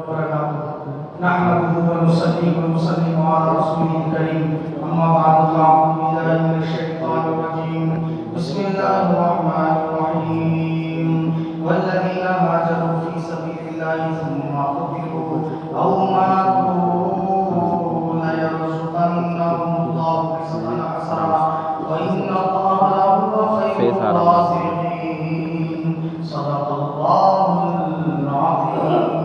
نحمده ونصلي على رسوله الكريم أما بعد فأعوذ بالله من الشيطان الرجيم بسم الله الرحمن الرحيم والذين هاجروا في سبيل الله ثم قتلوا أو ماتوا ليرزقنهم الله رزقا حسنا وإن الله لهو خير الرازقين صدق الله العظيم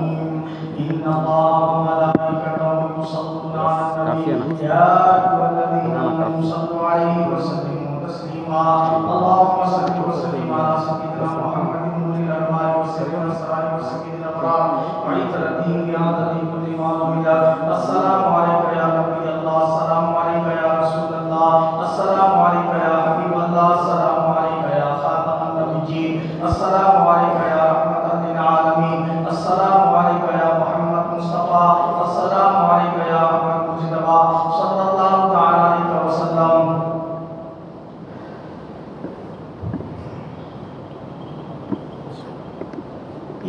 إن الله وملائكته يصلون على النبي يا أيها الذين آمنوا صلوا عليه وسلموا تسليما اللهم صل وسلم على سيدنا محمد نور الأنوار وسر الأسرار وسكين الأبرار وعيد الدين بهذا كل ما عمل السلام عليك يا نبي الله السلام عليك يا رسول الله السلام عليك يا حبيب الله السلام عليك يا خاتم النبيين السلام عليك يا رحمة للعالمين السلام عليك يا محمد مصطفى السلام عليك يا أحمد مجتبى صلى الله تعالى عليك وسلم.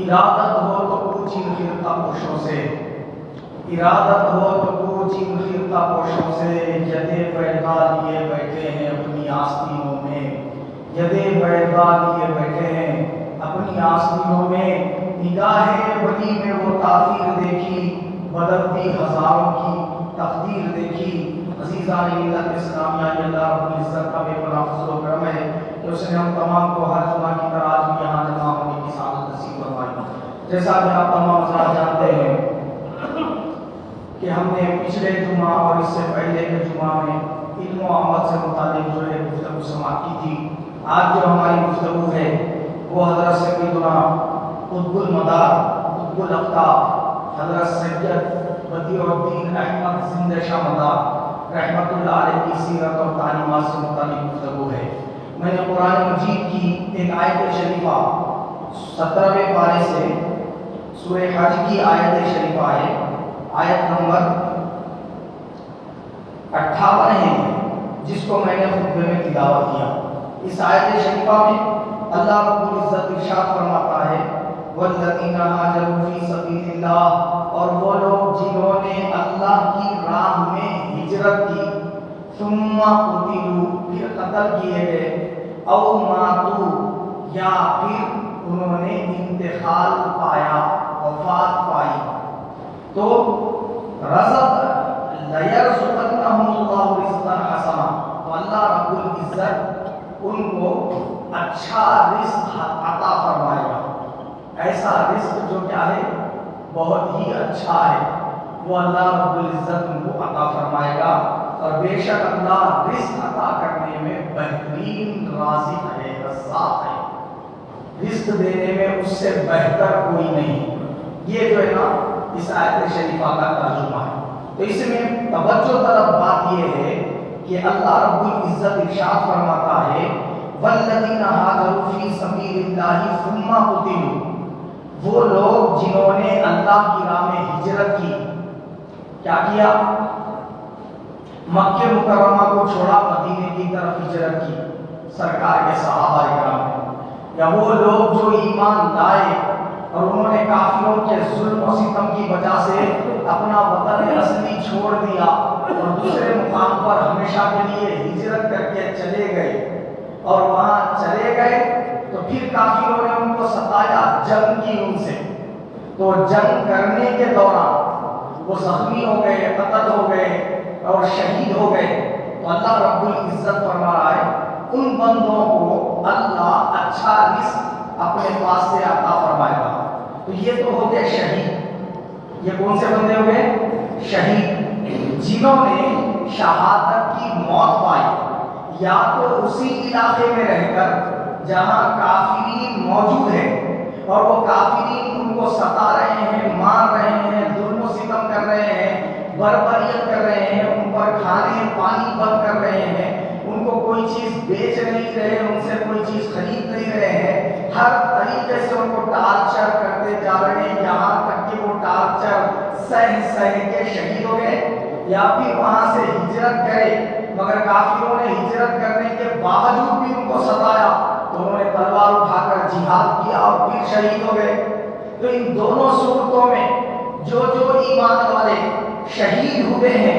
ارادت ہو تو کچھ ان خرقہ پوشوں سے ارادت ہو تو کچھ ان خرقہ پوشوں سے جدے بیٹھا لیے بیٹھے ہیں اپنی آستینوں میں جدے بیٹھا لیے بیٹھے ہیں اپنی آستینوں میں نگاہ بڑی میں وہ تاثیر دیکھی بدلتی ہزاروں کی تقدیر دیکھی. عزیزان ملت اسلامیہ یہ اللہ رب العزت کا بے پناہ فضل و کرم ہے کہ اس نے ہم تمام کو ہر جمعہ کی طرح آج بھی یہاں جمع ہونے کی سعادت نصیب فرمائی. جیسا کہ آپ تمام حضرات جانتے ہیں کہ ہم نے پچھلے جمعہ اور اس سے پہلے کے جمعہ میں علم و عمل سے متعلق جو ہے گفتگو سماعت کی تھی. آج جو ہماری گفتگو ہے وہ حضرت سیدنا قطب المدار قطب الاقطاب حضرت سید بدیع الدین احمد زندہ شاہ مدار رحمت اللہ علیہ کی سیرت اور تعلیمات سے متعلق گفتگو ہے. میں نے قرآن مجید کی ایک آیت شریفہ 17ویں پارے سے سورہ حج کی آیت شریفہ ہے آیت نمبر 58 ہے جس کو میں نے خطبے میں تلاوت کیا. اس آیت شریفہ میں اللہ رب العزت ارشاد فرماتا ہے والذین ہاجروا فی سبیل اللہ اور وہ لوگ جنہوں نے اللہ کی راہ میں ہجرت کی ثم قتلوا پھر قتل کیے گئے او ماتوا یا پھر انہوں نے انتقال پایا وفات پائی تو رزق لیرزقنہم اللہ رزقا حسنا تو اللہ رب العزت ان کو اچھا رزق عطا فرمائے گا. ایسا رزق جو کیا ہے بہت ہی اچھا ہے وہ اللہ رب العزت ان کو عطا فرمائے گا. اور بے شک اللہ رزق عطا کرنے میں بہترین رازق ہے رزاق ہے. رزق دینے میں اس سے بہتر کوئی نہیں. یہ جو ہے نا اس آیت شریفہ کا ترجمہ ہے. تو اس میں توجہ طرف بات یہ ہے کہ اللہ رب العزت ارشاد فرماتا ہے والذین ہاجروا فی سبیل اللہ ثم قتلوا وہ لوگ جنہوں نے اللہ کی راہ میں ہجرت کی کیا کیا مکہ مکرمہ کو چھوڑا مدینے کی طرف ہجرت کی سرکار کے صحابہ کرام نے یا وہ لوگ جو ایمان لائے اور انہوں نے کافروں کے ظلم و ستم کی وجہ سے اپنا وطن اصلی چھوڑ دیا اور دوسرے مقام پر ہمیشہ کے لیے ہجرت کر کے چلے گئے اور وہاں چلے گئے تو پھر کافروں نے ان کو ستایا جنگ کی ان سے تو جنگ کرنے کے دوران وہ زخمی ہو گئے قتل ہو گئے اور شہید ہو گئے تو اللہ رب العزت فرما رہا ہے ان بندوں کو اللہ اچھا رزق اپنے پاس سے عطا فرمائے گا. تو یہ تو ہو گئے شہید. یہ کون سے بندے ہو گئے شہید جنہوں نے شہادت کی موت پائی یا تو اسی علاقے میں رہ کر جہاں کافرین موجود ہیں اور وہ کافرین ان کو ستا رہے ہیں مار رہے ہیں ظلم و ستم کر رہے ہیں بربریت کر رہے ہیں ان پر کھانے پانی بند کر رہے ہیں ان کو کوئی چیز بیچ نہیں رہے ان سے کوئی چیز خرید نہیں رہے ہیں ہر طریقے سے ان کو ٹارچر کرتے جا رہے ہیں یہاں تک کہ وہ ٹارچر سہ کے شہید ہو گئے یا پھر وہاں سے ہجرت کرے مگر کافروں نے ہجرت کرنے کے باوجود بھی ان کو ستایا تو انہوں نے تلوار اٹھا کر جہاد کیا اور پھر شہید ہو گئے. تو ان دونوں صورتوں میں ایمان والے شہید ہوئے ہیں،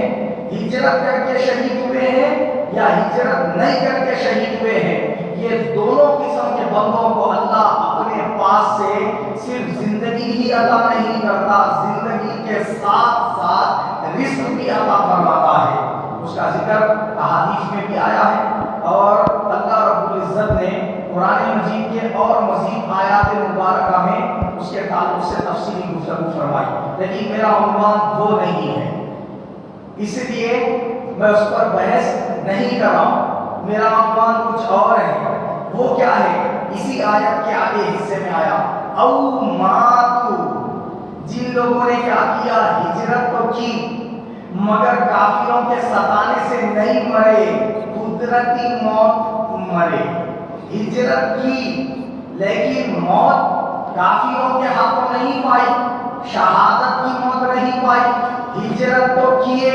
ہجرت کر کے شہید ہوئے ہیں یا ہجرت نہیں کر کے شہید ہوئے ہیں، یہ دونوں قسم کے بندوں کو اللہ اپنے پاس سے صرف زندگی ہی عطا نہیں کرتا، زندگی کے ساتھ ساتھ رزق بھی عطا فرماتا ہے۔ اس کا ذکر احادیث میں بھی آیا ہے، اور اللہ رب العزت نے قرآن مجید کے اور مزید آیات مبارکہ میں اس کے تعلق سے تفصیلی گفتگو فرمائی، لیکن میرا عنوان وہ نہیں ہے، اس لیے میں اس پر بحث نہیں کر رہا ہوں۔ میرا عنوان کچھ اور ہے۔ وہ کیا ہے؟ اسی آیت کے آگے حصے میں آیا او ماتو، جن لوگوں نے کیا کیا؟ ہجرت تو کی مگر کافروں کے ستانے سے نہیں مرے، قدرتی موت مرے۔ ہجرت کی لیکن موت کافروں کے ہاتھوں نہیں پائی، شہادت کی موت نہیں پائی۔ ہجرت تو کیے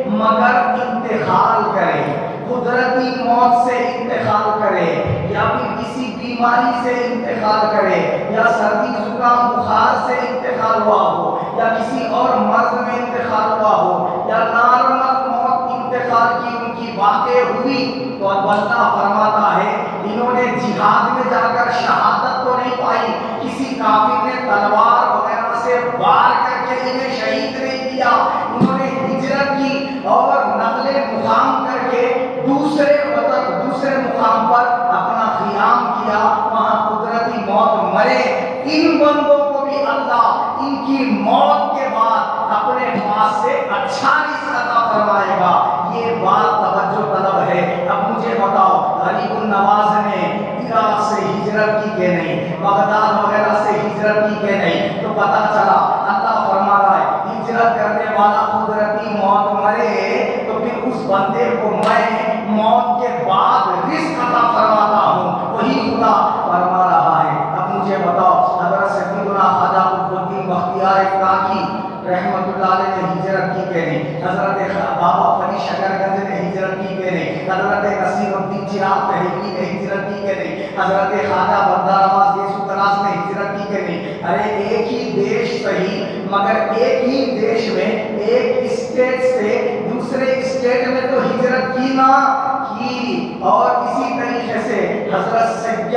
مگر انتقال کرے، قدرتی موت سے انتقال کرے، یا پھر کسی بیماری سے انتقال کرے، یا سردی زکام بخار سے انتقال ہوا ہو، یا کسی اور مرض میں انتقال ہوا ہو، یا نارمل موت انتقال کی ان کی واقع ہوئی، تو اللہ فرماتا ہے انہوں نے جہاد میں جا کر شہادت تو نہیں پائی، کسی کافر نے تلوار وغیرہ سے وار کر کے انہیں شہید نہیں کیا، انہوں نے ہجرت کی اور نقل مقام کر کے دوسرے وطن دوسرے مقام پر اپنا قیام کیا، وہاں قدرتی موت مرے۔ ان بندوں کو بھی اللہ ان کی موت کے بعد اپنے پاس سے اچھا رزق عطا فرمائے گا۔ یہ بات توجہ طلب ہے۔ اب مجھے بتاؤ، غریب النواز نے عراق سے ہجرت کی کہ نہیں، بغداد وغیرہ سے ہجرت کی کہ نہیں؟ تو پتہ چلا اللہ فرما رہا ہے ہجرت کرنے والا قدرتی موت مرے تو پھر اس بندے کو میں موت کے بعد رزق عطا فرماتا ہوں، وہی خدا فرما رہا ہے۔ اب مجھے بتاؤ، حضرت سیدنا خواجہ قطب الدین بختیار کاکی رحمت اللہ علیہ نے ہجرت کی کہ نہیں؟ حضرت بابا فری شکر گنج نے ہجرت کی کہ نہیں؟ حضرت نصیر الدین چراغ تحریری نے ہجرت کی کہ نہیں؟ حضرت خواجہ بندر عباس دیسو تراز نے ہجرت کی کہ نہیں؟ ارے ایک ہی دیش صحیح، مگر ایک ہی دیش میں ایک اسٹیٹ سے دوسرے اسٹیٹ میں تو ہجرت کی نہ کی۔ اور اسی طریقے سے حضرت سید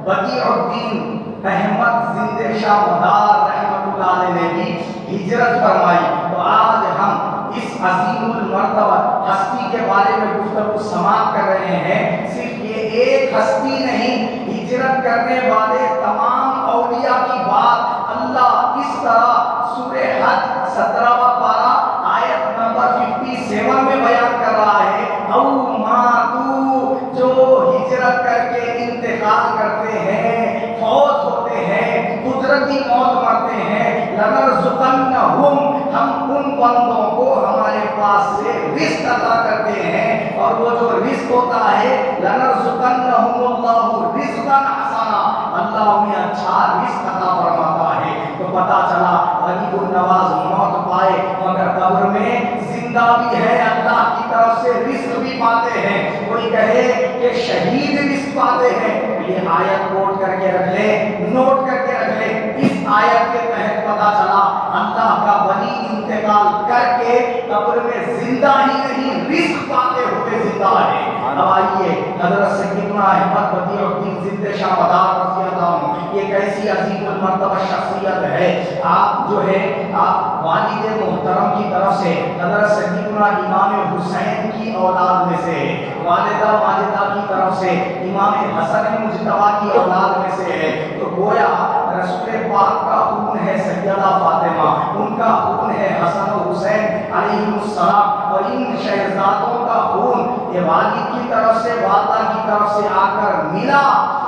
بدیع الدین احمد زندہ شاہ مدار رحمت اللہ علیہ نے بھی ہجرت فرمائی۔ تو آج ہم اس عظیم المرتبہ ہستی کے بارے میں گفتگو سماعت کر رہے ہیں۔ صرف یہ ایک ہستی نہیں، ہجرت کرنے والے تمام اولیاء کی بات اللہ اس طرح سورہ حج 17واں پارہ آیت نمبر 57 میں بیان کر رہا ہے۔ او ماتو، جو ہجرت کر کے انتقال کرتے ہیں، فوت ہوتے ہیں، قدرتی موت مرتے ہیں، لنرزقنہم، ہم ان بندوں کو ہمارے پاس سے رزق عطا کرتے ہیں، اور وہ جو رزق ہوتا ہے لنرزقنہم اللہ رزقا حسنا، اللہ انہیں اچھا رزق عطا فرماتا ہے۔ تو پتہ چلا غریب النواز موت پائے مگر قبر میں زندہ بھی ہے، اللہ کی طرف سے رزق بھی پاتے ہیں۔ کوئی کہے کہ شہید رزق پاتے ہیں، یہ آیت نوٹ کر کے رکھ لے، نوٹ کر کے رکھ لے۔ اس آیت کے تحت پتہ چلا اللہ کا ولی انتقال کر کے قبر میں زندہ ہی نہیں، رزق پاتے ہوئے زندہ ہے۔ اب آئیے حضرت سیدنا احمد بدیع الدین زندہ شاہ مدار رضی اللہ عنہ، یہ کیسی عظیم المرتبہ شخصیت ہے۔ آپ جو ہے آپ والد محترم کی طرف سے حضرت سیدنا امام حسین کی اولاد میں سے، والدہ ماجدہ کی طرف سے امام حسن مجتبیٰ کی اولاد میں سے ہے، تو گویا رسول پاک کا خون ہے سیدہ فاطمہ، ان کا خون ہے حسن و حسین علیہ السلام، اور ان شہزادوں کا خون یہ والد کی طرف سے والدہ کی طرف سے آ کر ملا،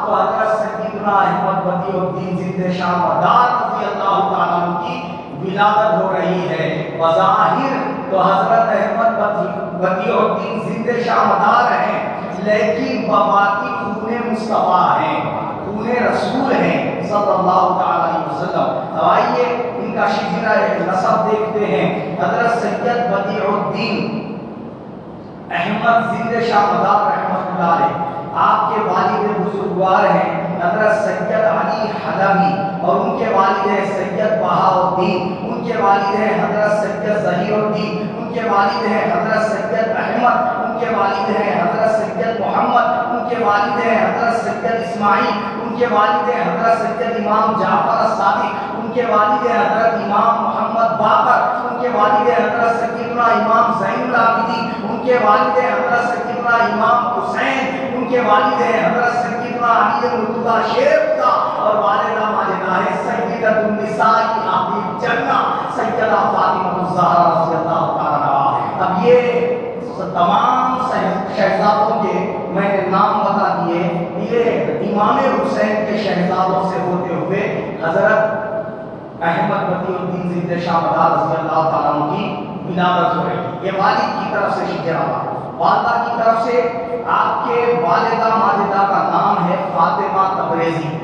تو حضرت سیدنا احمد بدیع الدین زندہ شاہ مدار رضی اللہ تعالیٰ عنہ کی ولادت ہو رہی ہے۔ بظاہر تو حضرت احمد بدیع الدین زندہ شاہ مدار ہیں، لیکن بباطن خون مصطفیٰ ہیں، خون رسول ہیں صلی اللہ تعالیٰ علیہ وسلم۔ آئیے ان کا شجرہ نسب دیکھتے ہیں۔ حضرت سید بدیع الدین احمد زندہ شاہ مدار رحمۃ اللہ علیہ، آپ کے والد بزرگوار ہیں حضرت سید علی حلبی اور ان کے والد ہیں سید بہاؤالدین، ان کے والد ہیں حضرت سید ظہیر الدین، ان کے والد ہیں حضرت سید احمد، ان کے والد ہیں حضرت سید محمد، ان کے والد ہیں حضرت سید اسماعیل، ان کے والد ہیں حضرت سید امام جعفر الصادق، ان کے والد ہیں حضرت امام محمد باقر، ان کے والد ہیں حضرت سیدنا امام زین العابدین، ان کے والد ہیں حضرت سیدنا امام حسین، ان کے والد ہیں حضرت سیدنا علی مرتضی شیر خدا، اور والدہ ماجدہ ہے سیدۃ النساء اہل الجنہ سیدہ فاطمہ الزہرا رضی اللہ تعالی عنہا۔ اب یہ تمام شہزادوں کے میں نے نام بتا دیے، یہ امام حسین کے شہزادوں سے ہوتے ہوئے حضرت احمد بدیع الدین زندہ شاہ مدار رضی اللہ تعالیٰ عنہ کی ولادت ہو رہی۔ یہ والد کی طرف سے شجرا، والدہ کی طرف سے آپ کے والدہ ماجدہ کا نام ہے فاطمہ تبریزی،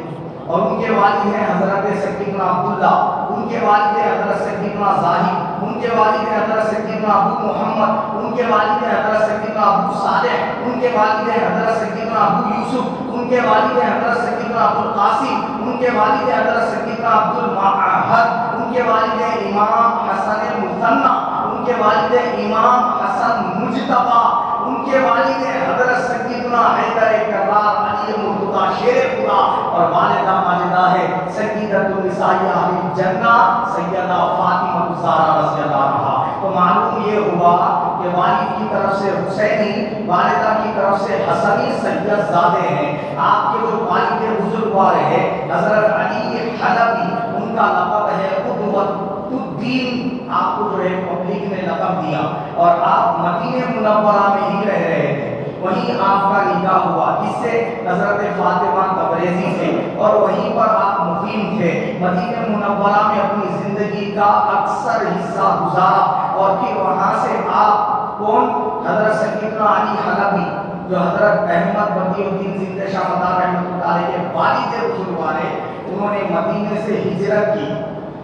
اور ان کے والد ہیں حضرت سیدنا عبداللہ، ان کے والد ہیں حضرت سیدنا زاہد، ان کے والد ہیں حضرت سیدنا ابو محمد، ان کے والد ہیں حضرت سیدنا ابو صالح، ان کے والد ہیں حضرت سیدنا ابو یوسف، ان کے والد ہیں حضرت سیدنا ابو القاسم، ان کے والد ہیں حضرت سیدنا عبد المعہد، ان کے والد ہیں امام حسن المثنی، ان کے والد ہیں امام حسن مجتبی، ان کے والد ہیں حضرت سیدنا حیدر کرار علی مرتضی شیر خدا، اور والدہ ماجدہ ہے سیدۃ النساء اہل الجنہ سیدہ فاطمہ الزہرا رضی اللہ عنہا۔ تو معلوم یہ ہوا کہ والد کی طرف سے حسینی، والدہ کی طرف سے حسنی سید زادے ہیں۔ آپ کے جو والد بزرگوار ہیں حضرت علی حلبی، ان کا لقب ہے قدوۃ الدین، آپ کو جو ہے پبلک نے لقب دیا، اور آپ مدینہ منورہ میں ہی رہ رہے تھے، وہیں آپ کا نکاح ہوا، اس سے حضرت فاطمہ تبریزی سے، اور وہیں پر آپ مقیم تھے، مدینہ منورہ میں اپنی زندگی کا اکثر حصہ گزارا، اور پھر وہاں سے آپ کون؟ حضرت سیدنا علی حلبی جو حضرت احمد بدیع الدین زندہ شاہ مدار رحمۃ اللہ علیہ کے والد بزرگوار ہیں، انہوں نے مدینے سے ہجرت کی،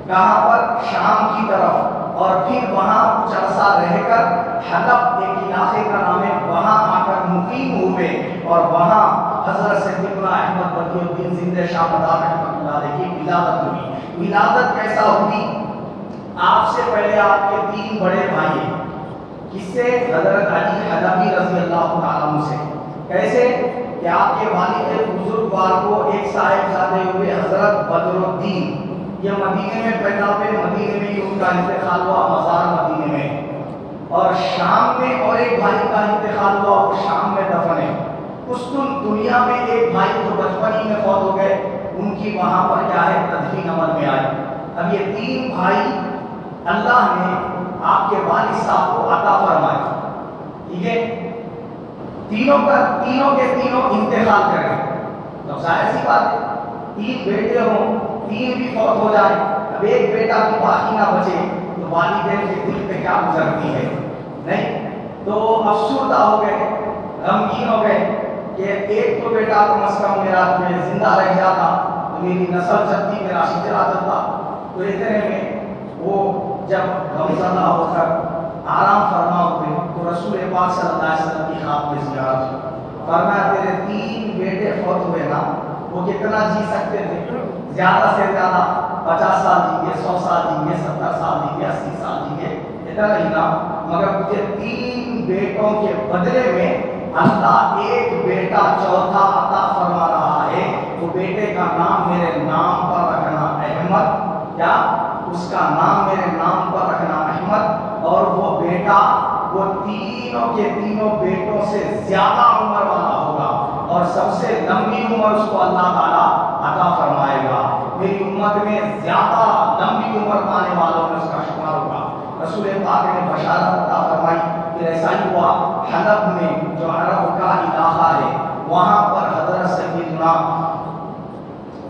کہاں پر؟ شام کی طرف، اور پھر وہاں کچھ عرصہ رہ کر حلب ایک علاقے کا نام ہے، وہاں آ کر مقیم ہوئے، اور وہاں حضرت سیدنا احمد بدیع الدین زندہ شاہ مدار رحمۃ اللہ علیہ کی ولادت ہوئی۔ ولادت کیسا ہوئی؟ آپ سے پہلے آپ کے 3 بڑے بھائی ہیں، کس سے؟ حضرت علی حلبی رضی اللہ تعالیٰ عنہ سے۔ کیسے کہ آپ کے والد بزرگوار کو ایک صاحبزادے ہوئے حضرت بدر الدین، یہ مدینے میں پیدا ہوئے، مدینے میں ہی ان کا انتقال ہوا، مزار مدینے میں، اور شام میں اور ایک بھائی کا انتقال ہوا، وہ شام میں دفن ہے۔ قسطنطنیہ میں ایک بھائی جو بچپن ہی میں فوت ہو گئے، ان کی وہاں پر کیا ہے؟ تدفین عمل میں آئی۔ اب یہ 3 بھائی اللہ نے آپ کے والد صاحب کو عطا فرمائے، ٹھیک ہے؟ تینوں کے تینوں انتقال کریں، تو ظاہر سی بات ہے 3 بیٹے ہوں، 3 بھی فوت ہو جائے، اب ایک بیٹا بھی باقی نہ بچے، تو والدین کے دل پہ کیا گزرتی ہے؟ نہیں تو افسردہ ہو گئے، غمگین ہو گئے کہ ایک تو بیٹا کم از کم میرا زندہ رہ جاتا تو میری نسل چلتی، میرا شجرا چلتا۔ تو اتنے میں وہ جب غمزدہ ہو کر آرام فرما ہوئے تو رسول پاک صلی اللہ علیہ وسلم کی خواب میں زیارت ہوئی، فرمایا تیرے 3 بیٹے فوت ہوئے نا، وہ کتنا جی سکتے تھے؟ زیادہ سے زیادہ 50 سال جیں گے، 100 سال جیں گے، 70 سال جیں گے، 80 سال جیں گے، اتنا ہی نا، مگر مجھے 3 بیٹوں کے بدلے میں اللہ ایک بیٹا چوتھا عطا فرما رہا ہے، وہ بیٹے کا نام میرے نام پر رکھنا احمد، کیا؟ اس کا نام میرے نام پر رکھنا احمد، اور وہ بیٹا وہ تینوں کے تینوں بیٹوں سے زیادہ عمر والا ہوگا، اور سب سے لمبی عمر اس کو اللہ تعالیٰ عطا فرمائے گا۔ میری امت میں زیادہ لمبی عمر پانے والوں میں اس کا شمار ہوگا۔ رسول پاک نے بشارت عطا فرمائی کہ ایسا ہی ہوا حلب میں جو عرب کا علاقہ ہے، وہاں پر حضرت سیدنا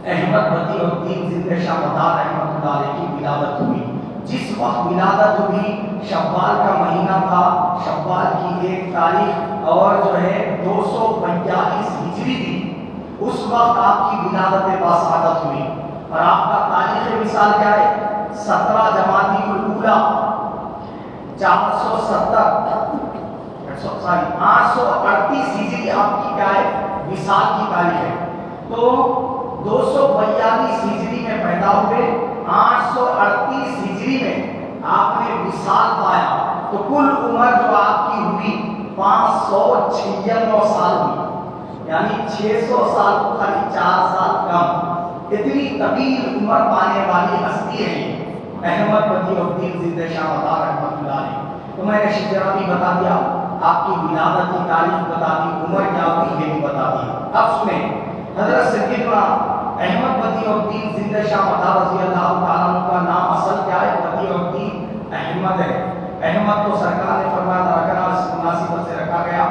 احمد بدیع الدین زندہ شاہ مدار رحمۃ اللہ علیہ کی ولادت ہوئی۔ جس وقت ولادت ہوئی شوال کا مہینہ تھا، شوال کی 1 تاریخ اور جو ہے 242 ہجری تھی، اس وقت آپ کی ولادت باسعادت ہوئی، اور آپ کا تاریخ مثال کیا ہے؟ 17 جمادی الاولیٰ 838 ہجری آپ کی کیا ہے؟ وصال کی تاریخ ہے۔ تو 242 ہجری میں پیدا ہوئے، 838 ہجری میں آپ نے وصال پایا، تو کل عمر جو آپ کی ہوئی 596 سال ہوئی، یعنی 600 سال کو خالی 4 سال کم۔ اتنی طویل عمر پانے والی ہستی ہے احمد بدیع الدین زندہ شاہ مدار رحمۃ اللہ علیہ۔ تو میں نے شجرہ بھی بتا دیا، آپ کی ولادت کی تاریخ بتا دی، عمر کیا ہوئی یہ بھی بتا دی۔ اب سنیں، حضرت سیدنا احمد بدیع الدین زندہ شاہ مدار رضی اللہ تعالیٰ عنہ کا نام اصل کیا ہے؟ بدیع الدین احمد ہے۔ احمد کو سرکار نے فرمایا تھا رکھنا، اس مناسبت سے رکھا گیا۔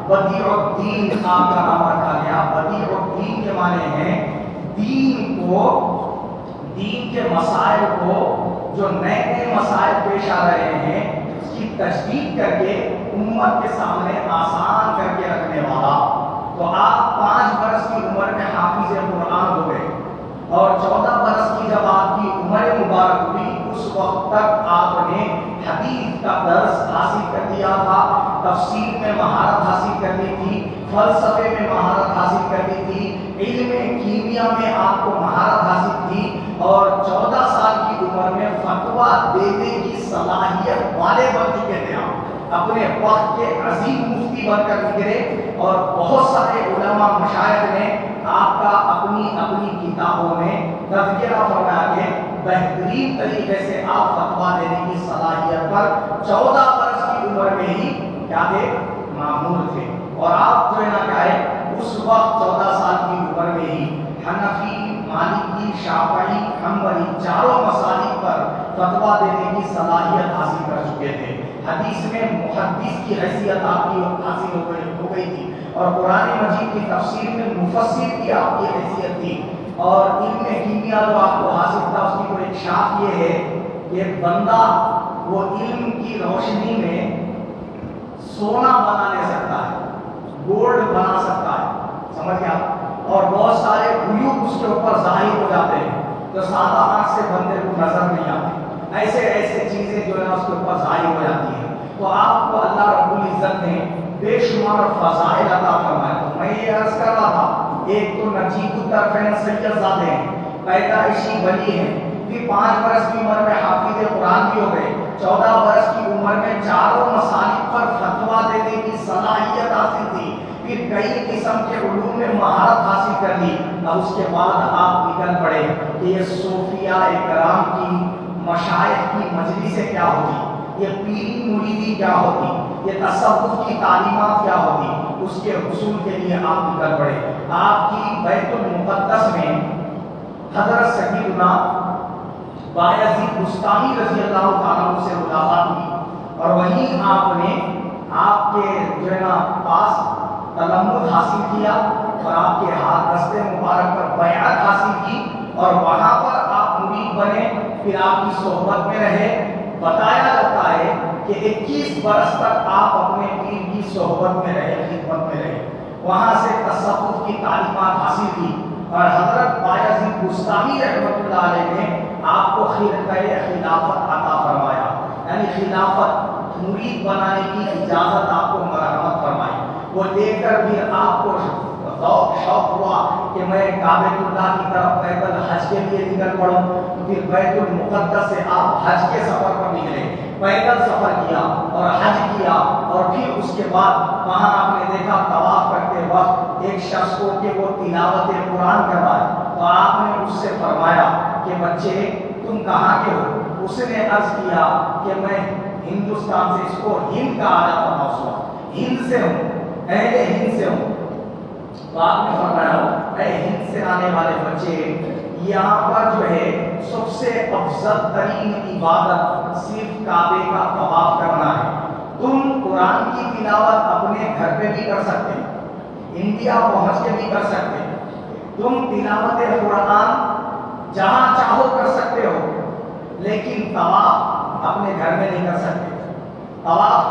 بدیع الدین آپ کا نام رکھا گیا۔ بدیع الدین کے معنی ہیں دین کے مسائل کو، جو نئے نئے مسائل پیش آ رہے ہیں اس کی تجدید کر کے امت کے سامنے آسان کر کے رکھنے والا۔ تو آپ 5 برس کی عمر میں حافظ قرآن ہو گئے، اور 14 برس کی جب آپ کی عمر مبارک ہوئی اس وقت تک آپ نے حدیث کا درس حاصل کر لیا تھا، تفسیر میں مہارت حاصل کر لی تھی، فلسفے میں مہارت حاصل کر لی تھی، علم کیمیا میں آپ کو مہارت حاصل تھی، اور 14 سال کی عمر میں فتویٰ دینے کی صلاحیت والے بن چکے تھے آپ۔ اپنے وقت کے عظیم مفتی بن کر نکلے، اور بہت سارے علماء مشائخ نے آپ کا اپنی اپنی کتابوں میں تذکرہ فرمایا کہ بہترین طریقے سے آپ فتویٰ دینے کی صلاحیت پر 14 برس کی عمر میں ہی کیا تھے؟ معمور تھے۔ اور آپ جو ہے نا کیا ہے، اس وقت 14 سال کی عمر میں ہی حنفی، مالکی، شافعی، حنبلی چاروں مسالک پر فتویٰ دینے کی صلاحیت حاصل کر چکے تھے۔ حدیث میں محدث کی حیثیت آپ کی حاصل ہو گئی تھی، اور قرآن مجید کی تفسیر میں مفسر کی آپ کی حیثیت تھی، اور علم کیمیا جو آپ کو حاصل تھا اس کی کوئی ایک شاخ یہ ہے کہ بندہ وہ علم کی روشنی میں سونا بنا لے سکتا ہے، گولڈ بنا سکتا ہے، سمجھ گیا؟ اور بہت سارے عیوب اس کے اوپر ظاہر ہو جاتے ہیں جو سادہ آنکھ سے بندے کو نظر نہیں آتے، ایسے چیزیں جو ہے اس کے اوپر ظاہر ہو جاتی ہیں۔ تو آپ کو اللہ رب العزت نے بے شمار فضائل عطا فرمائے۔ تو میں یہ عرض کر رہا تھا، ایک تو نجیب الطرفین سید زادے ہیں، پیدائشی ولی ہیں، پھر 5 برس کی عمر میں حافظ قرآن بھی ہو گئے، 14 برس کی عمر میں چاروں مسالک پر فتویٰ دینے کی صلاحیت حاصل تھی، پھر کئی قسم کے علوم میں مہارت حاصل کر لی۔ اب اس کے بعد آپ نکل پڑے کہ یہ صوفیاء کرام کی، مشائخ کی مجلسیں کیا ہوتی، یہ پیری مریدی کیا ہوتی، یہ تصوف کی تعلیمات کیا ہوتی، اس کے حصول کے لیے آپ نکل پڑے۔ آپ کی بیت المقدس میں حضرت سیدنا بایزید بستامی رضی اللہ تعالیٰ عنہ سے ملاقات ہوئی، اور وہیں آپ نے آپ کے جو ہے نا پاس تلمذ حاصل کیا، اور آپ کے ہاتھ دستے مبارک پر بیعت حاصل کی، اور وہاں پر آپ مرید بنے، پھر آپ کی صحبت میں رہے۔ بتایا جاتا ہے کہ 21 برس تک آپ اپنے پیر کی صحبت میں رہے، خدمت میں رہے، وہاں سے تصوف کی تعلیمات حاصل کی، اور حضرت بایزید بستامی رحمۃ اللہ علیہ نے آپ کو خلقۂ خلافت عطا فرمایا، یعنی خلافت مرید بنانے کی اجازت آپ کو مرحمت فرمائی۔ وہ لے کر بھی آپ کو شوق ہوا کہ میں کعبۃ اللہ کی طرف بیت الحج کے لیے نکل پڑوں، تو پھر بیت المقدس سے آپ حج کے سفر پر نکلے، پیدل سفر کیا اور حج کیا، اور پھر اس کے بعد وہاں آپ نے دیکھا طواف کرتے وقت ایک شخص کو کہ وہ تلاوت قرآن کر رہا ہے، تو آپ نے اس سے فرمایا کہ بچے تم کہاں کے ہو؟ اس نے عرض کیا کہ میں ہندوستان سے، اس کو ہند کا آیا تھا، اس وقت ہند سے ہوں، اہل ہند سے ہوں۔ تو آپ نے فرمایا اے ہند سے آنے والے بچے، یہاں پر جو ہے سب سے افضل ترین عبادت صرف کعبے کا طواف کرنا ہے۔ تم قرآن کی تلاوت اپنے گھر پہ بھی کر سکتے، انڈیا پہنچ کے بھی کر سکتے، تم تلاوت قرآن جہاں چاہو کر سکتے ہو، لیکن طواف اپنے گھر میں نہیں کر سکتے، طواف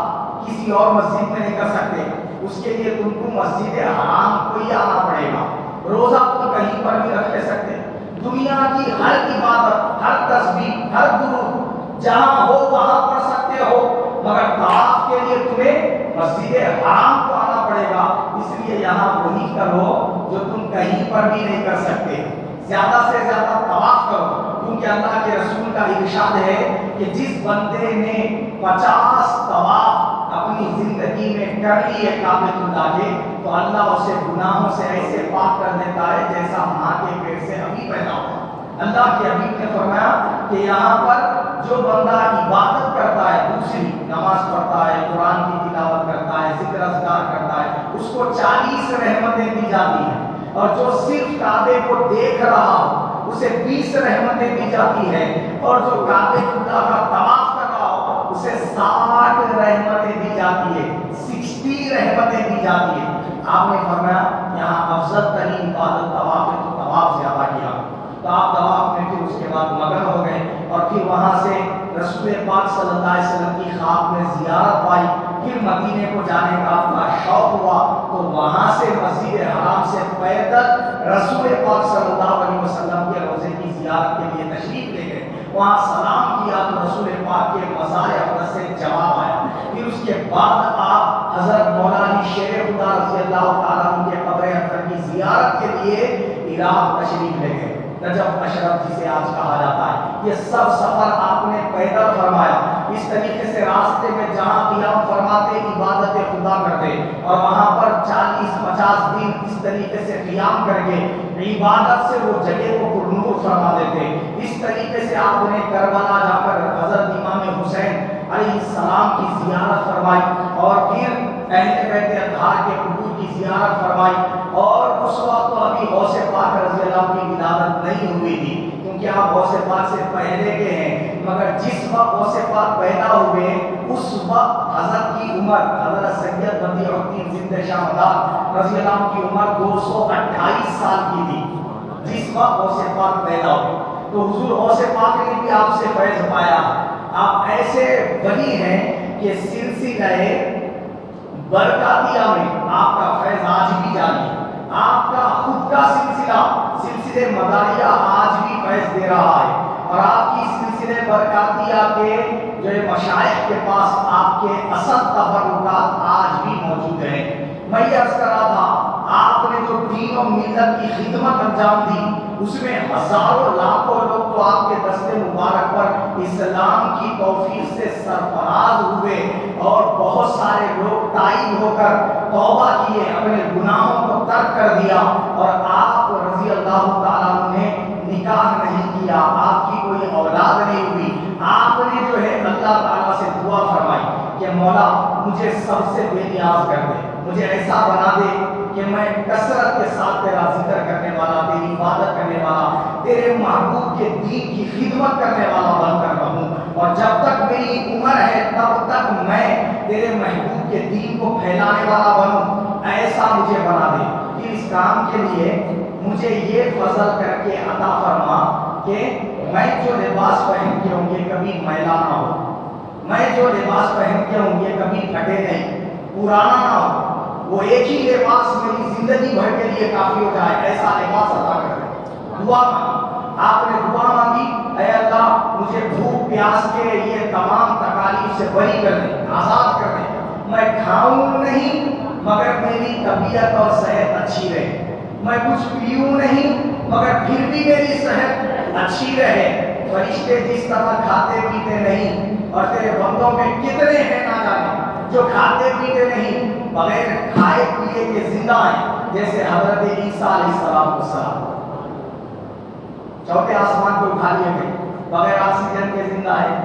کسی اور مسجد میں نہیں کر سکتے، اس کے لیے تم کو مسجد حرام کو ہی آنا پڑے گا۔ روزہ تم کہیں پر بھی رکھ لے سکتے، دنیا کی ہر عبادت، ہر تسبیح، ہر درود جہاں ہو وہاں پڑھ سکتے ہو، مگر طواف کے لیے تمہیں مسجد حرام کو آنا پڑے گا۔ اس لیے یہاں وہی کرو جو تم کہیں پر بھی نہیں کر سکتے۔ زیادہ سے زیادہ طواف کرو، کیونکہ اللہ کے رسول کا ارشاد ہے کہ جس بندے نے 50 طواف اپنی زندگی میں کر لیے کعبۃ اللہ کے، تو اللہ اسے گناہوں سے ایسے پاک کر دیتا ہے جیسا ماں کے پیٹ سے ابھی پیدا ہوا۔ اللہ کے حبیب نے فرمایا کہ یہاں پر جو بندہ عبادت کرتا ہے، دوسری نماز پڑھتا ہے، قرآن کی تلاوت کرتا ہے، ذکر اذکار کرتا ہے، اس کو 40 رحمتیں دی جاتی ہیں، اور جو صرف کعبے کو دیکھ رہا ہو اسے 20 رحمتیں دی جاتی ہے، اور جو کعبۃ اللہ کا طواف کر رہا ہو اسے 60 رحمتیں دی جاتی ہے، 60 رحمتیں دی جاتی ہے۔ آپ نے فرمایا یہاں افضل ترین عبادت طواف ہے، تو طواف زیادہ کیا، تو آپ طواف میں پھر اس کے بعد مگن ہو گئے، اور پھر وہاں سے رسول پاک صلی اللہ علیہ وسلم کی خواب میں زیارت پائی، پھر مدینے کو جانے کا آپ کا شوق ہوا، تو وہاں سے مسجد حرام سے پیدل رسول پاک صلی اللہ علیہ وسلم کے روضے کی زیارت کے لیے تشریف لے گئے، وہاں سلام کیا تو رسول پاک کے مزار اقدس سے جواب آیا، پھر اس کے بعد آپ حضرت مولانا شیر خدا رضی اللہ تعالیٰ عنہ کے قبر اطہر کی زیارت کے لیے عراق تشریف لے گئے، نجف اشرف جسے آج کہا جاتا ہے۔ یہ سب سفر آپ نے پیدل فرمایا، اس طریقے سے راستے میں جہاں قیام فرماتے عبادت خدا کرتے، اور وہاں پر 40-50 دن اس طریقے سے قیام کر کے عبادت سے وہ جگہ کو پرنور فرما دیتے۔ اس طریقے سے آپ نے کربلا جا کر حضرت امام حسین علیہ السلام کی زیارت فرمائی، اور پھر اہل بیت اطہار کے قبور کی زیارت فرمائی، اور اس وقت تو ابھی غوث پاک رضی اللہ کی ولادت نہیں ہوئی تھی، کیونکہ آپ غوث پاک سے پہلے کے ہیں، مگر جس وقت غوث پاک پیدا ہوئے اس وقت حضرت کی عمر، حضرت سید بدیع الدین زندہ شاہ مدار رضی اللہ عنہ کی عمر 228 سال کی تھی جس وقت غوث پاک پیدا ہوئے۔ تو حضور غوث پاک نے بھی آپ سے فیض پایا، آپ ایسے ولی ہیں کہ سلسلہ برکاتیہ میں آپ کا فیض آج بھی جاری ہے، آپ کا خود کا سلسلہ مداریہ آج بھی فیض دے رہا ہے، اور آپ کی سلسلہ برکاتیہ کے جو مشائخ کے پاس آپ کے اصل تبرکات آج بھی موجود ہیں۔ میں یہ عرض کر رہا تھا، آپ نے جو دین و ملت کی خدمت انجام دی، اس میں ہزاروں لاکھوں لوگ تو آپ کے دست مبارک پر اسلام کی توفیق سے سرفراز ہوئے، اور بہت سارے لوگ تائب ہو کر توبہ کیے، اپنے گناہوں کو ترک کر دیا، اور آپ رضی اللہ تعالیٰ نے نکاح نہیں کیا، آپ کی کوئی اولاد نہیں ہوئی، آپ نے جو ہے اللہ تعالیٰ سے دعا فرمائی کہ مولا مجھے سب سے بے نیاز کر دے، مجھے ایسا بنا دے کہ میں کثرت کے ساتھ تیرا ذکر کرنے والا، تیری عبادت کرنے والا، تیرے محبوب کے دین کی خدمت کرنے والا بن کر رہوں، اور جب تک میری عمر ہے تب تک میں تیرے محبوب کے دین کو پھیلانے والا بنوں، ایسا مجھے بنا دے۔ پھر اس کام کے لیے مجھے یہ فضل کر کے عطا فرما کہ میں جو لباس پہن کے ہوں یہ کبھی میلا نہ ہو، میں جو لباس پہن کے ہوں یہ کبھی پھٹے نہیں، پرانا نہ ہو، وہ ایک ہی لباس میری زندگی بھر کے لیے کافی ہو جائے، ایسا لباس عطا کر دے۔ دعا مانگی، آپ نے دعا مانگی، اے اللہ مجھے بھوک پیاس کے یہ تمام تکالیف سے بری کر دے، آزاد کر دے، میں کھاؤں نہیں مگر میری طبیعت اور صحت اچھی رہے، میں کچھ پیوں نہیں مگر پھر بھی میری صحت اچھی رہے۔ فرشتے جس طرح کھاتے پیتے نہیں، اور تیرے بندوں میں کتنے ہیں نہ جانے جو کھاتے پیتے نہیں، بغیر کھائے پیے کے زندہ ہیں، جیسے حضرت عیسیٰ علیہ السلام چوتھے آسمان کو اٹھا لیے گئے، بغیر آکسیجن کے زندہ ہے،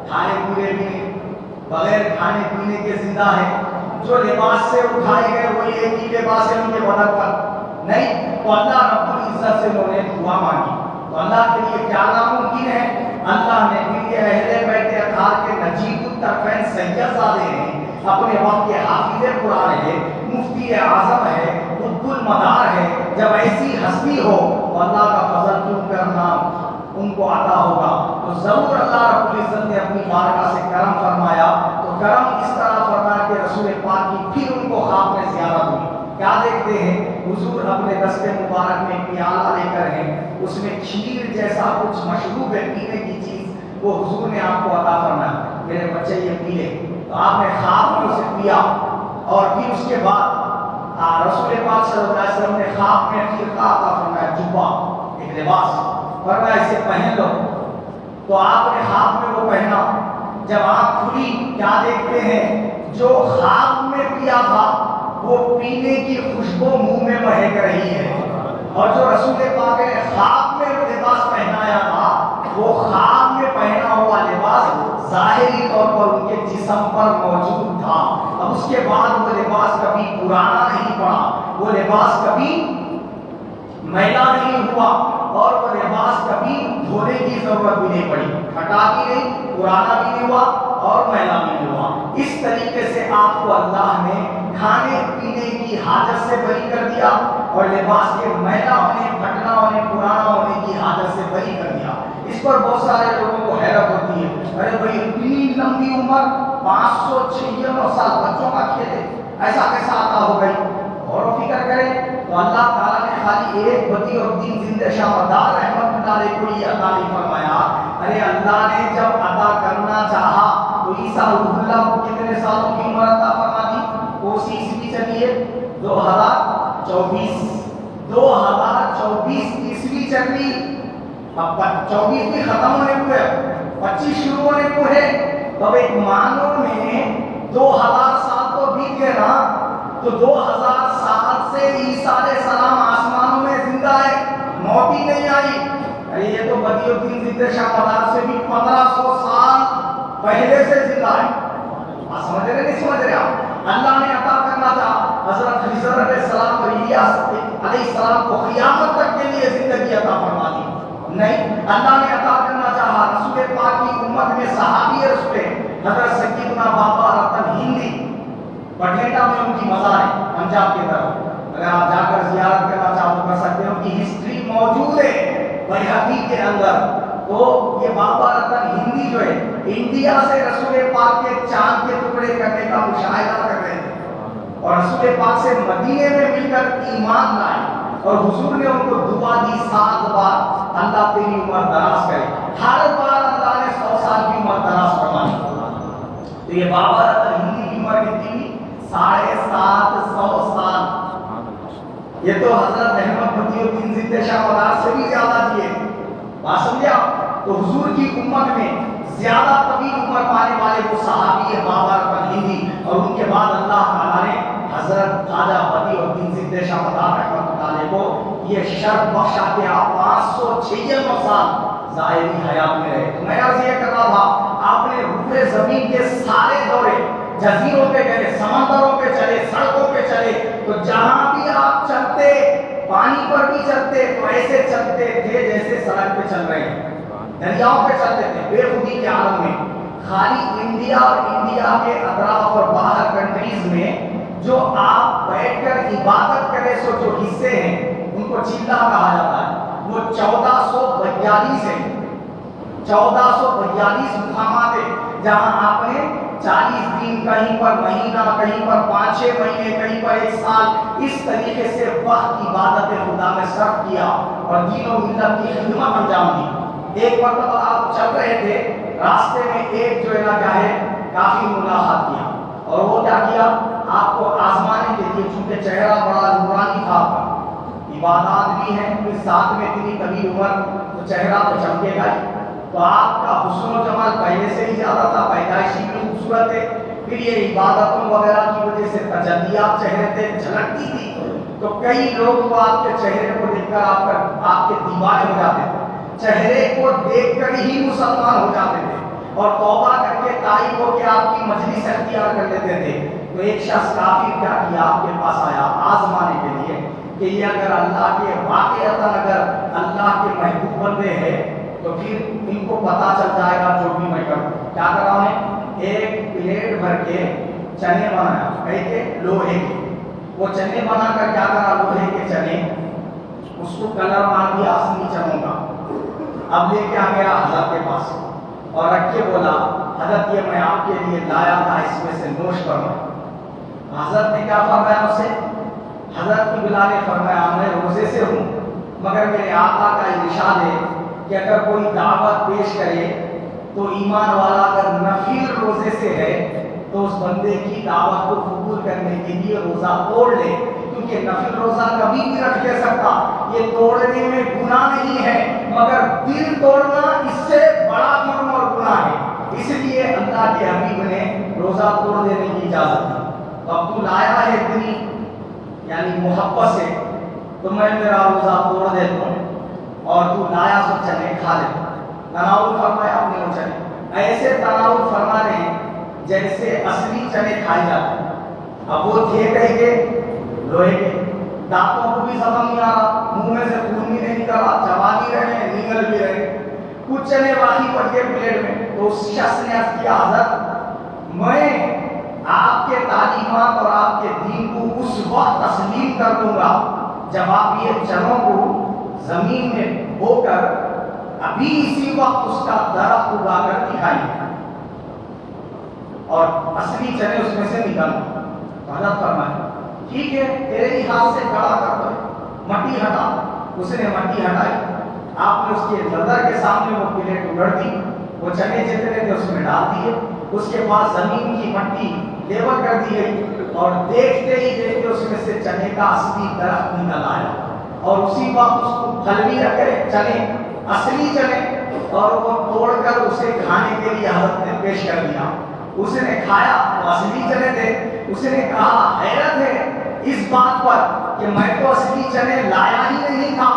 کھانے پینے بھی نہیں، بغیر کھانے پینے کے زندہ ہے۔ جو لباس سے اٹھائے گئے وہی ایک ہی لباس ہے ان کے بدن پر نہیں، تو اللہ رب العزت سے انہوں نے دعا مانگی، تو اللہ کے لیے کیا ناممکن ہے؟ اللہ نے بھی اہل بیت اطہار کے نجیب الطرفین سید زادے ہیں، اپنے وقت کے حافظ قرآن ہے، مفتی اعظم ہے، قطب المدار ہے، جب ایسی ہستی ہو تو اللہ کا فضل کیوں کرنا ان کو عطا ہوگا، تو ضرور اللہ رب العزت نے اپنی بارگاہ سے کرم فرمایا، تو کرم اس طرح فرمایا کہ رسول پاک کی پھر ان کو خواب میں زیارت ہوئی۔ کیا دیکھتے ہیں؟ حضور اپنے دست مبارک میں پیالہ لے کر ہیں، اس میں کھیر جیسا کچھ مشروب ہے پینے کی چیز، وہ حضور نے آپ کو عطا فرمایا، میرے بچے یہ پی لے، تو آپ نے خواب میں اسے پیا، اور پھر اس کے بعد رسول پاک صلی اللہ علیہ وسلم نے خواب میں خرقہ عطا فرمایا، جبہ، ایک ایک لباس، فرمایا اسے پہن لو. تو آپ نے ہاتھ میں وہ پہنا. جب آنکھ کھلی کیا دیکھتے ہیں؟ جو خواب میں پیا تھا وہ پینے کی خوشبو منہ میں مہک رہی ہے. اور جو رسول پاک نے خواب میں لباس پہنایا تھا وہ خواب میں پہنا ہوا لباس ظاہری طور پر ان کے جسم پر موجود تھا. اب اس کے بعد وہ لباس کبھی پرانا نہیں پڑا، وہ لباس کبھی میلا نہیں ہوا، اور وہ لباس کبھی دھونے کی ضرورت بھی نہیں پڑی. پھٹا بھی نہیں، پرانا بھی نہیں ہوا اور میلا بھی نہیں ہوا. اس طریقے سے آپ کو اللہ نے کھانے پینے کی حاجت سے بری کر دیا اور لباس کے میلا ہونے، پھٹنا ہونے، پرانا ہونے کی حاجت سے بری کر دیا. اس پر بہت سارے لوگوں کو حیرت ہوتی ہے، ارے بھائی اتنی لمبی عمر، 556 سال، بچوں کا کھیل ہے، ایسا کیسا عطا ہو گئی؟ غور و فکر کریں تو اللہ تعالیٰ نے خالی ایک بدی اور دین زندہ شاہ مدار رحمت اللہ علیہ کو یہ عطا نہیں فرمایا. ارے اللہ نے جب عطا کرنا چاہا تو عیسیٰ روح اللہ کو کتنے سالوں کی عمر عطا فرما دی؟ کوسی عیسوی چلیے 2024 عیسوی چل رہی. اب 24 بھی ختم ہونے کو ہے، 25 شروع ہونے کو ہے. تو اب ایک مانو میں 2000 سال تو بیت گئے نا، تو 2000 سال سے عیسیٰ علیہ السلام آسمانوں میں زندہ ہے، موت ہی نہیں آئی. ارے یہ تو بدی الدین زندہ شاہ مدار سے بھی 1500 سال پہلے سے زندہ ہے. آپ سمجھ رہے نہیں سمجھ رہے آپ؟ اللہ نے عطا کرنا تھا حضرت خضر علیہ السلام اور الیاس علیہ السلام کو قیامت تک کے لیے زندگی عطا فرما دی. نہیں، اللہ نے عطا کرنا چاہا رسول پاک کی امت میں صحابی رسول حضرت سیدنا بابا رتن ہندی، بٹھیٹا میں ان کی مزار ہے پنجاب کی طرف. اگر آپ جا کر زیارت کرنا چاہو تو کر سکتے ہیں، ان کی ہسٹری موجود ہے بیہقی کے اندر. تو یہ بابا رتن ہندی جو ہے انڈیا سے رسول پاک کے چاند کے ٹکڑے کرنے کا مشاہدہ کر رہے تھے اور رسول پاک سے مدینے میں مل کر ایمان لائے اور حضور نے ان کو دعا دی 7 بار اللہ تیری عمر دراز کرے. ہر بار اللہ نے 100 سال کی عمر دراز فرمائی. تو یہ بابا رتن ہندی کی عمر کتنی تھی؟ 750 سال. یہ تو حضرت احمد بدی الدین زندہ شاہ مدار سے بھی زیادہ دیے. بات سمجھے آپ؟ تو حضور کی امت میں زیادہ طویل عمر پانے والے وہ صحابی ہے بابا رتن ہندی، اور ان کے بعد اللہ تعالیٰ نے حضرت خواجہ بدی الدین زندہ شاہ مدار رحمۃ اللہ علیہ کو یہ شرف بخشا کہ آپ 556 سال ظاہری حیات میں رہے. میں عرض یہ کر رہا تھا آپ نے روح زمین کے سارے دورے، جزیروں پہ گئے، سمندروں پہ چلے، سڑکوں پہ چلے، تو جہاں بھی آپ چلتے، پانی پر بھی چلتے تو ایسے چلتے تھے جیسے سڑک پہ چل رہے ہیں، دریاؤں پہ چلتے تھے بے خودی کے عالم میں. خالی انڈیا اور انڈیا کے اطراف اور باہر کنٹریز میں جو آپ بیٹھ کر عبادت کرے سو جو حصے ہیں ان کو چلا کہا جاتا ہے، وہ 1442 ہے. 1442 مقامات ہیں جہاں آپ نے 40 دن، کہیں پر مہینہ، کہیں پر 5-6 مہینے، کہیں پر 1 سال اس طریقے سے وقت عبادت خدا میں صرف کیا اور دین و ملت کی خدمت انجام دی. ایک مرتبہ آپ چل رہے تھے، راستے میں ایک جو ہے نا کیا ہے کافی ملاحظہ کیا، اور وہ کیا کیا آپ کو آزمانے کے لیے، چونکہ چہرہ بڑا نورانی تھا، عبادات بھی ہیں، پھر ساتھ میں اتنی طویل عمر تو چہرہ تو چمکے گا ہی. تو آپ کا حسن و جمال پہلے سے ہی زیادہ تھا، پیدائشی بھی خوبصورت ہے، پھر یہ عبادتوں وغیرہ کی وجہ سے تجلیات چہرے پہ جھلکتی تھی. تو کئی لوگ تو آپ کے چہرے کو دیکھ کر آپ کے دیوانے ہو جاتے تھے، چہرے کو دیکھ کر ہی مسلمان ہو جاتے تھے اور توبہ کر کے تائب ہو کے آپ کی مجلس اختیار کر لیتے تھے. تو ایک شخص کافر کیا کیا آپ کے پاس آیا آزمانے کے لیے کہ یہ اگر اللہ کے واقعتاً اگر اللہ کے محبوب بندے ہیں تو پھر ان کو پتہ چل جائے گا جو بھی میں کروں. کیا کرا انہیں؟ ایک پلیٹ بھر کے چنے بنایا، کہ لوہے کے. وہ چنے بنا کر کیا کرا، لوہے کے چنے، اس کو کلر مار دیا اصلی چنوں کا. اب لے کے آ گیا حضرت کے پاس اور رکھ کے بولا حضرت یہ میں آپ کے لیے لایا تھا، اس میں سے نوش کرنا. حضرت نے کیا فرمایا اسے؟ حضرت کی بلا نے فرمایا میں روزے سے ہوں، مگر میرے آقا کا ارشاد ہے کہ اگر کوئی دعوت پیش کرے تو ایمان والا اگر نفل روزے سے ہے تو اس بندے کی دعوت کو قبول کرنے کے لیے روزہ توڑ لے، کیونکہ کہ نفل روزہ کبھی بھی رکھ دے سکتا، یہ توڑنے میں گناہ نہیں ہے، مگر دل توڑنا اس سے بڑا جرم اور گناہ ہے۔ اس لیے اللہ کے حبیب نے روزہ توڑ دینے کی اجازت دی۔ تو اب تو لایا ہے اتنی یعنی محبت سے، تو میں میرا روزہ توڑ دیتا ہوں اور تو لایا سو چنے کھا لے۔ تناول فرمایا اپنے وہ چنے، ایسے تناول فرما رہے ہیں جیسے اصلی چنے کھائے جاتے ہیں۔ اب وہ تھے کہیں کے لوہے کے، دانتوں کو بھی زبان نہیں آ رہا، منہ میں سے خون بھی نہیں نکل رہا، چبا بھی رہے ہیں، نگل بھی رہے ہیں، کچھ چنے باقی پڑ کے پلیٹ میں۔ تو اس شخص نے عرض کیا حضرت میں آپ کے تعلیمات اور آپ کے دین کو اس وقت تسلیم کر دوں گا جب آپ یہ چنوں کو زمین میں بو کر ابھی اسی وقت اس کا درخت اگا کر دکھائیں اور اصلی چنے اس میں سے نکل۔ حضرت فرمائے ٹھیک ہے، تیرے ہی ہاتھ سے کڑا کر دو، مٹی ہٹا۔ اس نے مٹی ہٹائی، آپ نے اس کے نظر کے سامنے وہ پلیٹ اگڑ دی، وہ چنے جتنے تھے اس میں ڈال دیے، اس کے بعد زمین کی مٹی لیول کر دی گئی اور دیکھتے ہی دیکھتے اس میں سے چنے کا اصلی درخت نکل آیا اور اسی وقت اس کو پھل بھی رکھے چنے، اصلی چنے، اور وہ توڑ کر اسے کھانے کے لیے حضرت نے پیش کر دیا۔ اس نے کھایا، وہ اصلی چنے تھے۔ اس نے کہا حیرت ہے اس بات پر کہ میں تو اصلی چنے لایا ہی نہیں تھا،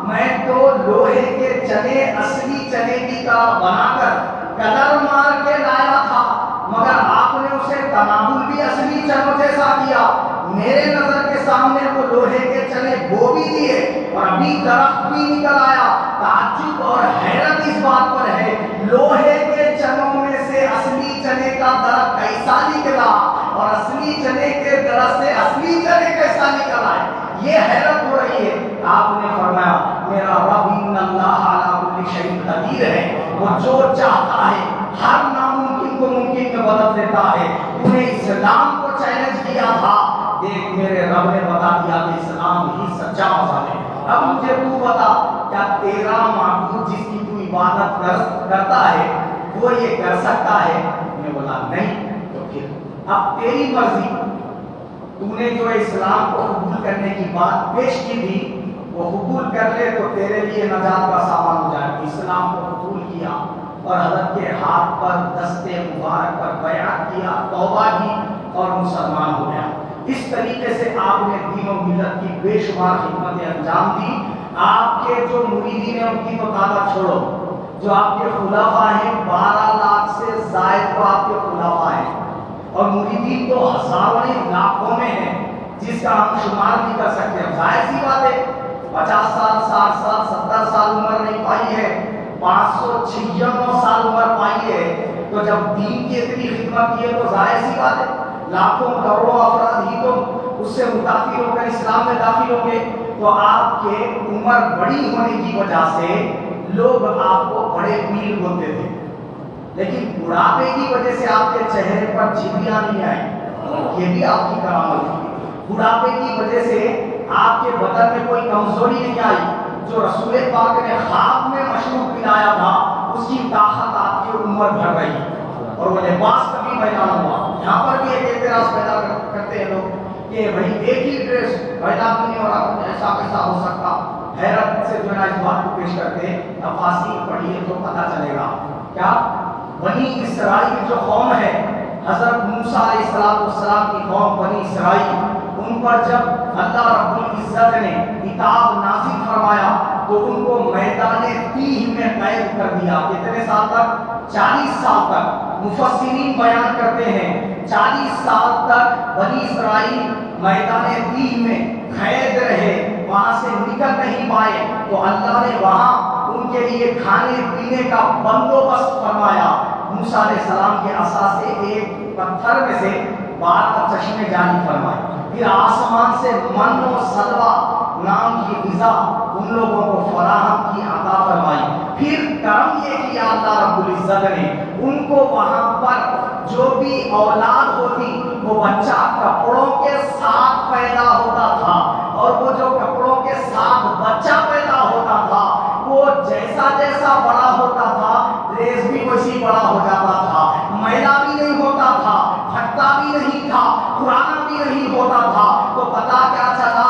میں تو لوہے کے چنے اصلی چنے کی طرح بنا کر کلر مار کے لایا تھا، مگر آپ نے اسے تناول بھی اصلی چنوں جیسا کیا۔ میرے نظر کے سامنے وہ لوہے کے چنے بو بھی دیے اور ابھی درخت بھی نکل آیا۔ تعجب اور حیرت اس بات پر ہے لوہے کے چنوں میں سے اصلی چنے کا درخت کیسا نکلا اور اصلی چنے کے درخت سے اصلی چنے کیسا نکل آئے، یہ حیرت ہو رہی ہے۔ آپ نے فرمایا میرا رب ان اللہ علی کل شیء قدیر ہے، وہ جو چاہتا ہے ہر ناممکن کو ممکن میں بدل دیتا ہے۔ تو نے اسلام کو چیلنج کیا تھا، دیکھ میرے رب نے بتا دیا کہ اسلام ہی سچا مذہب ہے۔ اب مجھے تو بتا کیا تیرا معبود جس کی تو عبادت کرتا ہے وہ یہ کر سکتا ہے؟ میں بولا نہیں۔ تو پھر اب تیری مرضی، تو نے جو اسلام کو قبول کرنے کی بات پیش کی تھی وہ قبول کر لے تو تیرے لیے نجات کا سامان ہو جائے۔ اسلام کو قبول کیا اور حضرت کے ہاتھ پر دستے مبارک پر بیعت کیا، توبہ کی اور مسلمان ہو گیا۔ اس طریقے سے آپ نے دین و ملت کی بے شمار خدمتیں انجام دی۔ آپ کے جو مریدین ہیں ان کی تو تعداد چھوڑو، جو آپ کے خلفاء ہیں 12 لاکھ سے زائد تو آپ کے خلفاء ہیں، اور مریدین تو ہزاروں نہیں لاکھوں میں ہیں جس کا ہم شمار نہیں کر سکتے۔ ظاہر سی بات ہے 50 سال 60 سال 70 سال عمر نہیں پائی ہے، 596 سال عمر پائی ہے، تو جب دین کی اتنی خدمت کی ہے تو ظاہر سی بات ہے لاکھوں کروڑوں افراد ہی تو اس سے متاثر ہو کر اسلام میں داخل ہوں گے۔ تو آپ کے عمر بڑی ہونے کی وجہ سے لوگ آپ کو بڑے پیر بولتے تھے، لیکن بڑھاپے کی وجہ سے آپ کے چہرے پر جھریاں نہیں آئی، یہ بھی آپ کی کرامت تھی۔ بڑھاپے کی وجہ سے آپ کے بدن میں کوئی کمزوری نہیں آئی، جو رسول پاک نے خواب میں مشروب پلایا تھا اس کی طاقت آپ کی عمر بڑھ گئی اور وہ لباس کبھی میدان ہوا۔ یہاں پر بھی ایک اعتراض پیدا کرتے ہیں لوگ کہ بھائی ایک ہی ڈریس پیدا بھی نہیں ہو رہا، ایسا کیسا ہو سکتا؟ حیرت سے جو ہے اس بات کو پیش کرتے ہیں، تفاسیر پڑھیے تو پتہ چلے گا۔ کیا بنی اسرائیل جو قوم ہے، حضرت موسیٰ علیہ السلام کی قوم بنی اسرائیل، ان پر جب اللہ رب العزت نے کتاب نازل فرمایا تو ان کو میدان تیہ میں قید کر دیا۔ کتنے سال تک؟ 40 سال تک۔ مفسرین بیان کرتے ہیں 40 سال تک بنی اسرائیل میدان تیہ میں قید رہے، وہاں سے نکل نہیں پائے، تو اللہ نے وہاں ان کے لیے کھانے پینے کا بندوبست فرمایا۔ موسیٰ علیہ السلام کے عصا سے ایک پتھر میں سے 12 چشمے جاری فرمائے، پھر آسمان سے من و سلوہ نام کی غذا ان لوگوں کو فراہم کی، عطا فرمائی۔ پھر کرم یہ کیا اللہ رب العزت نے ان کو وہاں پر جو بھی اولاد ہوتی وہ بچہ کپڑوں کے ساتھ پیدا ہوتا تھا، اور وہ جو کپڑوں کے ساتھ بچہ پیدا ہوتا تھا وہ جیسا جیسا بڑا ہوتا تھا ریز بھی ویسی بڑا ہو جاتا تھا، میلا بھی نہیں ہوتا تھا، پھٹتا بھی نہیں تھا، پرانا بھی نہیں ہوتا تھا۔ تو پتا کیا چلا؟